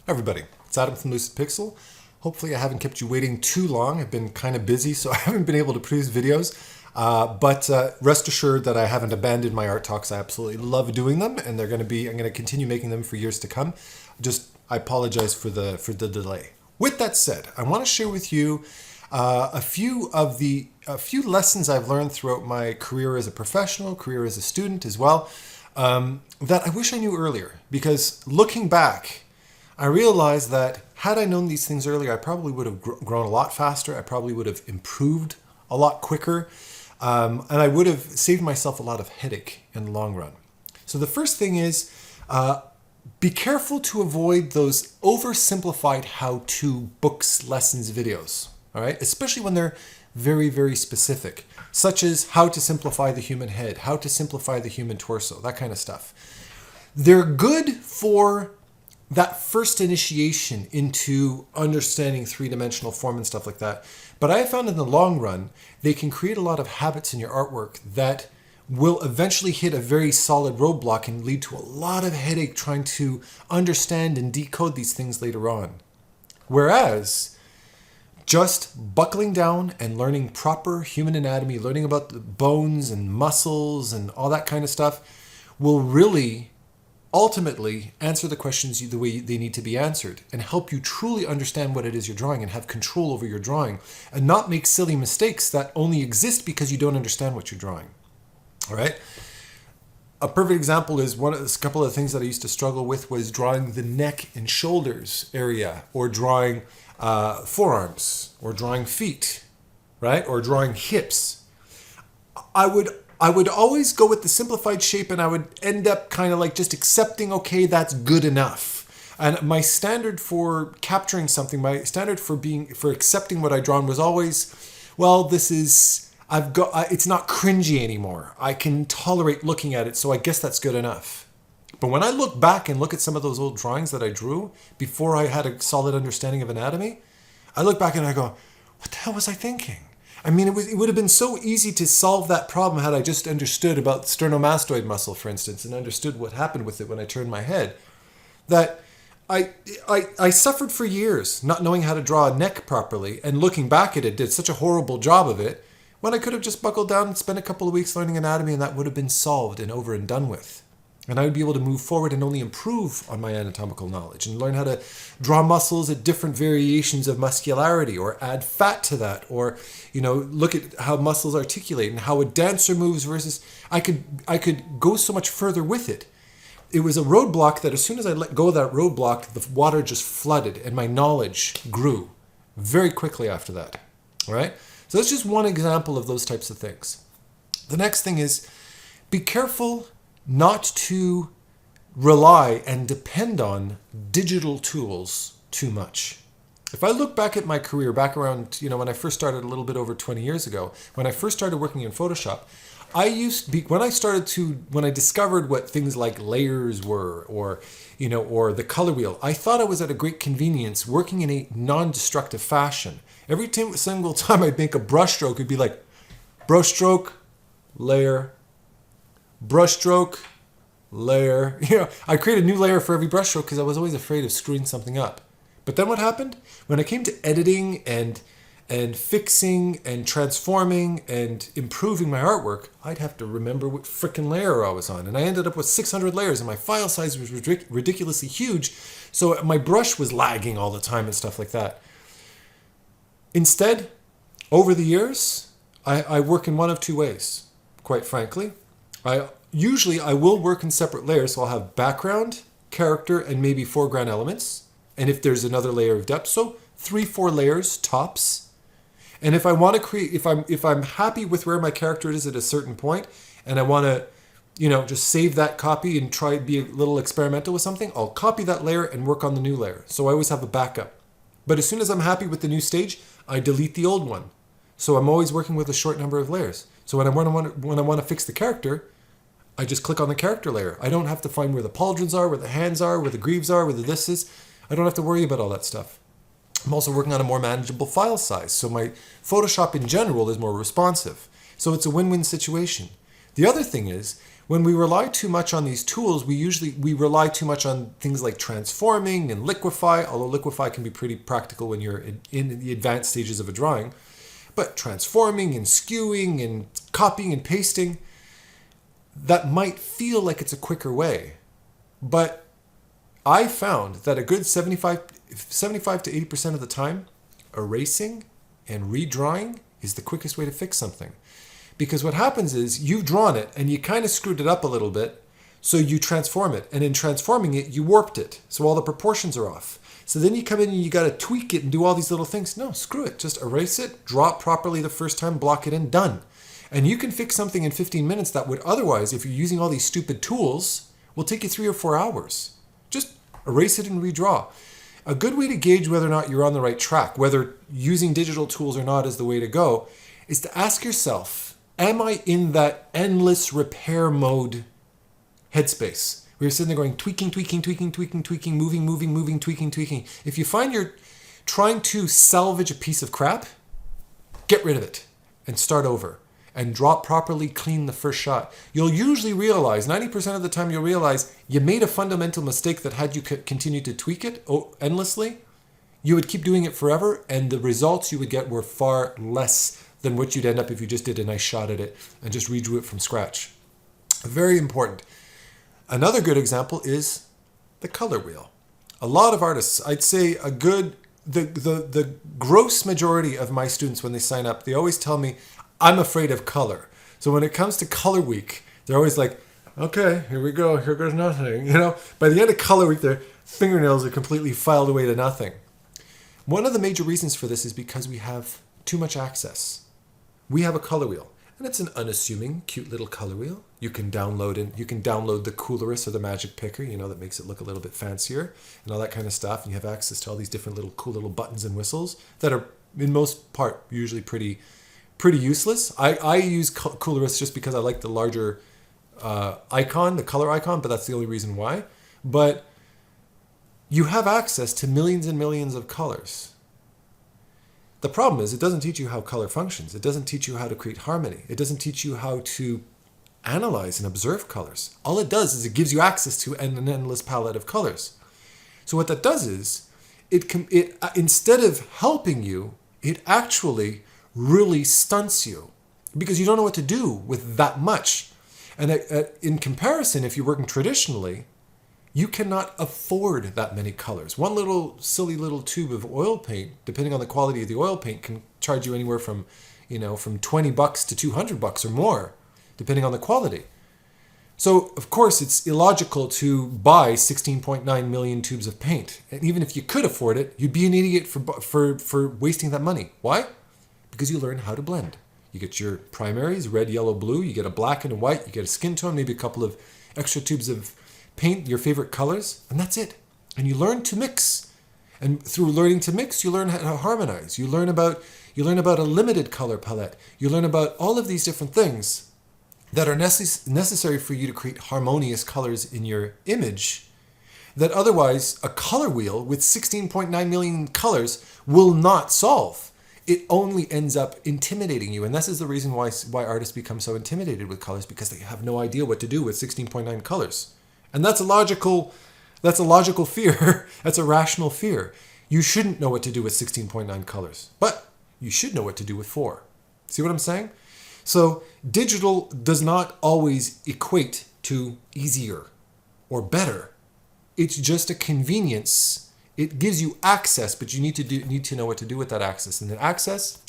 Everybody, it's Adam from LUCIDPIXUL. Hopefully I haven't kept you waiting too long. I've been kind of busy, so I haven't been able to produce videos. But rest assured that I haven't abandoned my art talks. I absolutely love doing them, and I'm going to continue making them for years to come. I apologize for the delay. With that said, I want to share with you a few lessons I've learned throughout my career as a professional, career as a student as well, that I wish I knew earlier. Because looking back, I realized that had I known these things earlier, I probably would have grown a lot faster. I probably would have improved a lot quicker. And I would have saved myself a lot of headache in the long run. So the first thing is, be careful to avoid those oversimplified how-to books, lessons, videos. All right, especially when they're very, very specific, such as how to simplify the human head, how to simplify the human torso, that kind of stuff. They're good for that first initiation into understanding three-dimensional form and stuff like that. But I have found in the long run, they can create a lot of habits in your artwork that will eventually hit a very solid roadblock and lead to a lot of headache trying to understand and decode these things later on. Whereas just buckling down and learning proper human anatomy, learning about the bones and muscles and all that kind of stuff will really ultimately answer the questions the way they need to be answered and help you truly understand what it is you're drawing and have control over your drawing and not make silly mistakes that only exist because you don't understand what you're drawing. All right. A perfect example is a couple of things that I used to struggle with was drawing the neck and shoulders area, or drawing forearms, or drawing feet, right? Or drawing hips. I would always go with the simplified shape, and I would end up kind of like just accepting, okay, that's good enough. And my standard for capturing something, my standard for accepting what I drawn was always, well, it's not cringy anymore. I can tolerate looking at it, so I guess that's good enough. But when I look back and look at some of those old drawings that I drew before I had a solid understanding of anatomy, I look back and I go, what the hell was I thinking? I mean, it would have been so easy to solve that problem had I just understood about sternomastoid muscle, for instance, and understood what happened with it when I turned my head. That I suffered for years not knowing how to draw a neck properly, and looking back at it, did such a horrible job of it, when I could have just buckled down and spent a couple of weeks learning anatomy, and that would have been solved and over and done with. And I would be able to move forward and only improve on my anatomical knowledge and learn how to draw muscles at different variations of muscularity, or add fat to that, or, look at how muscles articulate and how a dancer moves versus I could go so much further with it. It was a roadblock that as soon as I let go of that roadblock, the water just flooded and my knowledge grew very quickly after that. All right? So that's just one example of those types of things. The next thing is, be careful not to rely and depend on digital tools too much. If I look back at my career, back around, when I first started a little bit over 20 years ago, when I first started working in Photoshop, when I discovered what things like layers were, or the color wheel, I thought I was at a great convenience working in a non-destructive fashion. Every single time I'd make a brush stroke, it'd be like brush stroke, layer, brush stroke, layer. I create a new layer for every brush stroke because I was always afraid of screwing something up. But then what happened? When I came to editing and fixing and transforming and improving my artwork, I'd have to remember what frickin' layer I was on. And I ended up with 600 layers, and my file size was ridiculously huge. So my brush was lagging all the time and stuff like that. Instead, over the years, I work in one of two ways, quite frankly. I will work in separate layers, so I'll have background, character, and maybe foreground elements. And if there's another layer of depth, so 3-4 layers tops. And if I want to create, if I'm happy with where my character is at a certain point, and I want to, just save that copy and try to be a little experimental with something, I'll copy that layer and work on the new layer. So I always have a backup. But as soon as I'm happy with the new stage, I delete the old one. So I'm always working with a short number of layers. So when I want to fix the character, I just click on the character layer. I don't have to find where the pauldrons are, where the hands are, where the greaves are, where the this is. I don't have to worry about all that stuff. I'm also working on a more manageable file size. So my Photoshop in general is more responsive. So it's a win-win situation. The other thing is, When we rely too much on these tools, we rely too much on things like transforming and liquefy, although liquefy can be pretty practical when you're in the advanced stages of a drawing. But transforming and skewing and copying and pasting, that might feel like it's a quicker way. But I found that a good 75 to 80% of the time, erasing and redrawing is the quickest way to fix something. Because what happens is you've drawn it and you kind of screwed it up a little bit, so you transform it. And in transforming it, you warped it. So all the proportions are off. So then you come in and you got to tweak it and do all these little things. No, screw it. Just erase it, draw it properly the first time, block it in, done. And you can fix something in 15 minutes that would otherwise, if you're using all these stupid tools, will take you 3 or 4 hours. Just erase it and redraw. A good way to gauge whether or not you're on the right track, whether using digital tools or not is the way to go, is to ask yourself, am I in that endless repair mode headspace? Where you're sitting there going, tweaking, moving, tweaking. If you find you're trying to salvage a piece of crap, get rid of it and start over. And draw it properly, clean the first shot. You'll usually realize, 90% of the time you'll realize, you made a fundamental mistake that had you continue to tweak it endlessly, you would keep doing it forever, and the results you would get were far less than what you'd end up if you just did a nice shot at it and just redrew it from scratch. Very important. Another good example is the color wheel. A lot of artists, I'd say the gross majority of my students, when they sign up, they always tell me, I'm afraid of color. So when it comes to color week, they're always like, okay, here we go, here goes nothing. By the end of color week, their fingernails are completely filed away to nothing. One of the major reasons for this is because we have too much access. We have a color wheel, and it's an unassuming, cute little color wheel. You can download the Coolerist or the Magic Picker, that makes it look a little bit fancier and all that kind of stuff. And you have access to all these different cool little buttons and whistles that are, in most part, usually pretty useless. I use Coolerist just because I like the larger icon, the color icon, but that's the only reason why. But you have access to millions and millions of colors. The problem is it doesn't teach you how color functions. It doesn't teach you how to create harmony. It doesn't teach you how to analyze and observe colors. All it does is it gives you access to an endless palette of colors. So what that does is it instead of helping you, it actually really stunts you because you don't know what to do with that much. And in comparison, if you're working traditionally, you cannot afford that many colors. One silly little tube of oil paint, depending on the quality of the oil paint, can charge you anywhere from $20 to $200 or more, depending on the quality. So, of course, it's illogical to buy 16.9 million tubes of paint. And even if you could afford it, you'd be an idiot for wasting that money. Why? Because you learn how to blend. You get your primaries, red, yellow, blue. You get a black and a white. You get a skin tone, maybe a couple of extra tubes of paint, your favorite colors, and that's it. And you learn to mix. And through learning to mix, you learn how to harmonize. You learn about a limited color palette. You learn about all of these different things that are necessary for you to create harmonious colors in your image that otherwise a color wheel with 16.9 million colors will not solve. It only ends up intimidating you. And this is the reason why artists become so intimidated with colors, because they have no idea what to do with 16.9 colors. And that's a logical fear. That's a rational fear. You shouldn't know what to do with 16.9 colors, but you should know what to do with 4. See what I'm saying? So digital does not always equate to easier or better. It's just a convenience. It gives you access, but you need to know what to do with that access. And the access,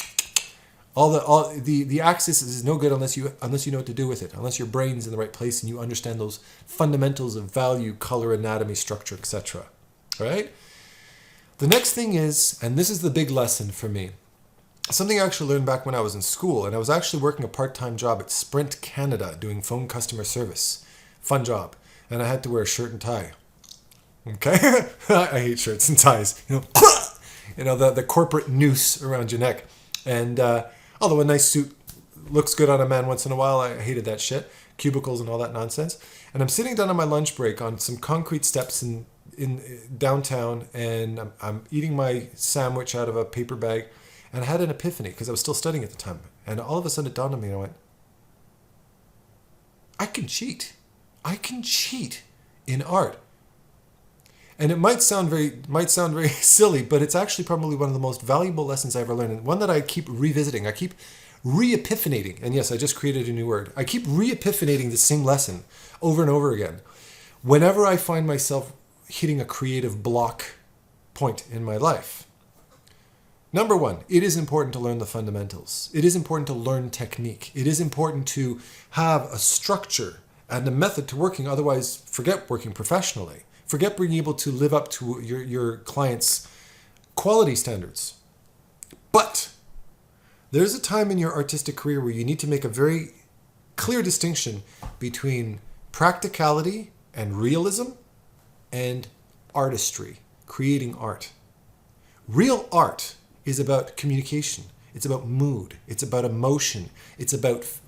the access is no good unless you know what to do with it, unless your brain's in the right place and you understand those fundamentals of value, color, anatomy, structure, etc. All right? The next thing is, and this is the big lesson for me, something I actually learned back when I was in school, and I was actually working a part-time job at Sprint Canada doing phone customer service. Fun job. And I had to wear a shirt and tie. Okay? I hate shirts and ties. The corporate noose around your neck. And although a nice suit looks good on a man once in a while, I hated that shit. Cubicles and all that nonsense. And I'm sitting down on my lunch break on some concrete steps in downtown, and I'm eating my sandwich out of a paper bag, and I had an epiphany because I was still studying at the time. And all of a sudden it dawned on me, and I went, I can cheat. I can cheat in art. And it might sound very silly, but it's actually probably one of the most valuable lessons I ever learned, and one that I keep revisiting. I keep re-epiphanating. And yes, I just created a new word. I keep re-epiphanating the same lesson over and over again. Whenever I find myself hitting a creative block point in my life. Number one, it is important to learn the fundamentals. It is important to learn technique. It is important to have a structure and a method to working. Otherwise, forget working professionally. Forget being able to live up to your client's quality standards. But there's a time in your artistic career where you need to make a very clear distinction between practicality and realism and artistry, creating art. Real art is about communication. It's about mood. It's about emotion.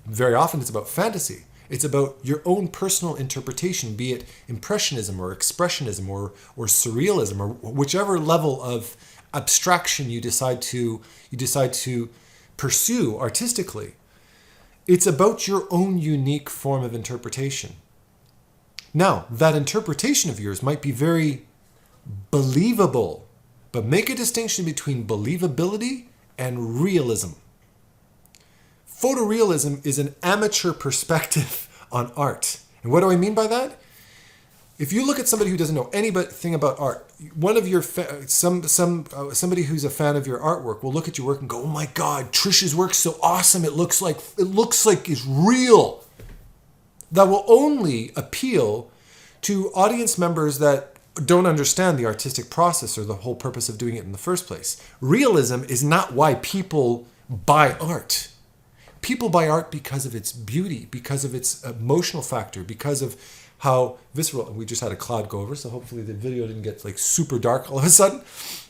Very often it's about fantasy. It's about your own personal interpretation, be it impressionism or expressionism or surrealism or whichever level of abstraction you decide to pursue artistically. It's about your own unique form of interpretation. Now, that interpretation of yours might be very believable, but make a distinction between believability and realism. Photorealism is an amateur perspective on art. And what do I mean by that? If you look at somebody who doesn't know anything about art, one of your somebody who's a fan of your artwork will look at your work and go, "Oh my God, Trish's work's so awesome! It looks like it's real." That will only appeal to audience members that don't understand the artistic process or the whole purpose of doing it in the first place. Realism is not why people buy art. People buy art because of its beauty, because of its emotional factor, because of how visceral. And we just had a cloud go over, so hopefully the video didn't get like super dark all of a sudden.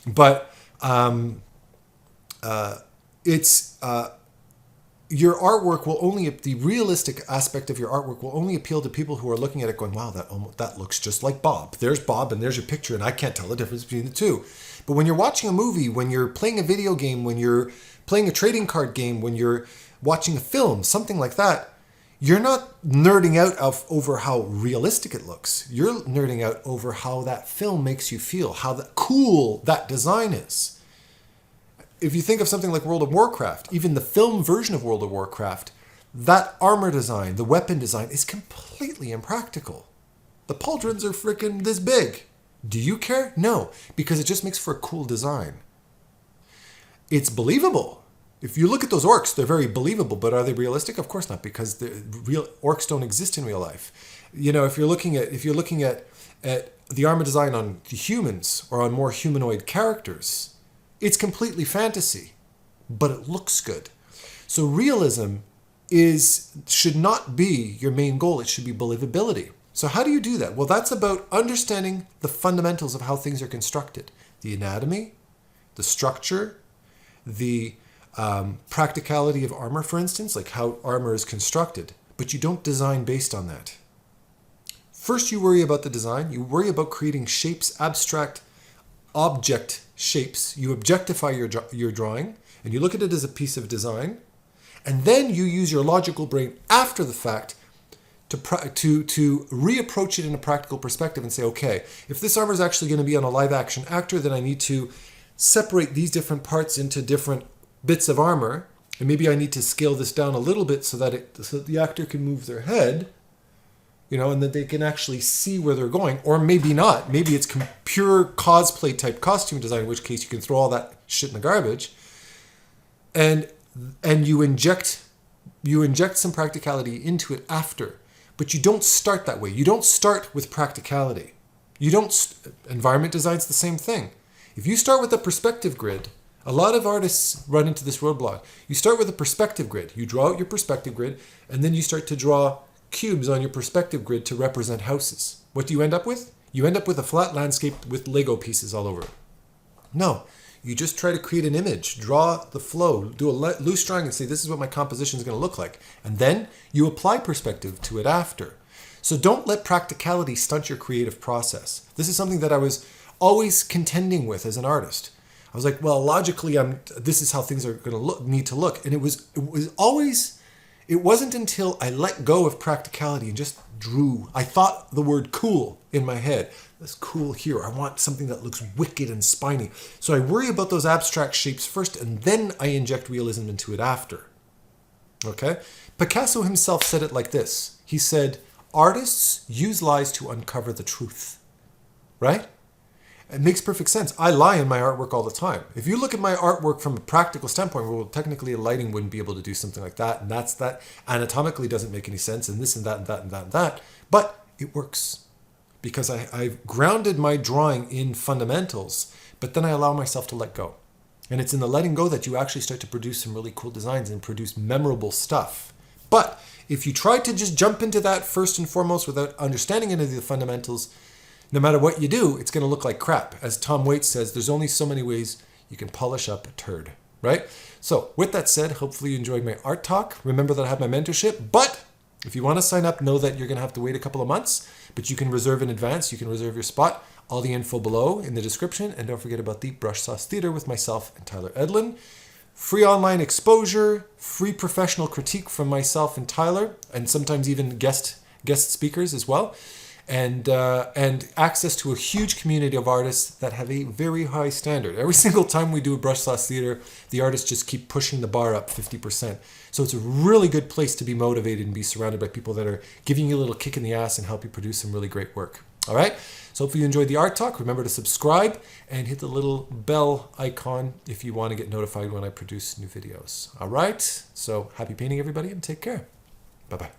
But your artwork will only, the realistic aspect of your artwork will only appeal to people who are looking at it going, "Wow, that looks just like Bob. There's Bob and there's your picture, and I can't tell the difference between the two." But when you're watching a movie, when you're playing a video game, when you're playing a trading card game, when you're watching a film, something like that, you're not nerding out over how realistic it looks. You're nerding out over how that film makes you feel, how cool that design is. If you think of something like World of Warcraft, even the film version of World of Warcraft, that armor design, the weapon design is completely impractical. The pauldrons are freaking this big. Do you care? No, because it just makes for a cool design. It's believable. If you look at those orcs, they're very believable, but are they realistic? Of course not, because the real orcs don't exist in real life. You know, if you're looking at the armor design on the humans or on more humanoid characters, it's completely fantasy, but it looks good. So realism should not be your main goal. It should be believability. So how do you do that? Well, that's about understanding the fundamentals of how things are constructed. The anatomy, the structure, the practicality of armor, for instance, like how armor is constructed, but you don't design based on that. First, you worry about the design. You worry about creating shapes, abstract object shapes. You objectify your drawing, and you look at it as a piece of design, and then you use your logical brain after the fact to reapproach it in a practical perspective and say, okay, if this armor is actually going to be on a live action actor, then I need to separate these different parts into different bits of armor, and maybe I need to scale this down a little bit so that the actor can move their head, and that they can actually see where they're going, or maybe not. Maybe it's pure cosplay type costume design, in which case you can throw all that shit in the garbage, and you inject some practicality into it after, but you don't start that way. You don't start with practicality. Environment design's the same thing. If you start with a perspective grid, a lot of artists run into this roadblock. You start with a perspective grid. You draw out your perspective grid, and then you start to draw cubes on your perspective grid to represent houses. What do you end up with? You end up with a flat landscape with Lego pieces all over it. No, you just try to create an image, draw the flow, do a loose drawing and say, this is what my composition is going to look like. And then you apply perspective to it after. So don't let practicality stunt your creative process. This is something that I was always contending with as an artist. I was like, well, logically, this is how things are going to need to look. And it It wasn't until I let go of practicality and just drew. I thought the word cool in my head. That's cool here. I want something that looks wicked and spiny. So I worry about those abstract shapes first, and then I inject realism into it after. Okay? Picasso himself said it like this. He said, artists use lies to uncover the truth. Right? It makes perfect sense. I lie in my artwork all the time. If you look at my artwork from a practical standpoint, well, technically a lighting wouldn't be able to do something like that, and that anatomically doesn't make any sense, and this and that and that and that and that. But it works because I've grounded my drawing in fundamentals, but then I allow myself to let go. And it's in the letting go that you actually start to produce some really cool designs and produce memorable stuff. But if you try to just jump into that first and foremost without understanding any of the fundamentals, no matter what you do, it's going to look like crap. As Tom Waits says, there's only so many ways you can polish up a turd, right? So with that said, hopefully you enjoyed my art talk. Remember that I have my mentorship, but if you want to sign up, know that you're going to have to wait a couple of months, but you can reserve in advance. You can reserve your spot. All the info below in the description. And don't forget about the Brush Sauce Theater with myself and Tyler Edlin. Free online exposure, free professional critique from myself and Tyler, and sometimes even guest speakers as well. And access to a huge community of artists that have a very high standard. Every single time we do a Brush Sauce Theater, the artists just keep pushing the bar up 50%. So it's a really good place to be motivated and be surrounded by people that are giving you a little kick in the ass and help you produce some really great work. All right? So hopefully you enjoyed the art talk. Remember to subscribe and hit the little bell icon if you want to get notified when I produce new videos. All right? So happy painting, everybody, and take care. Bye-bye.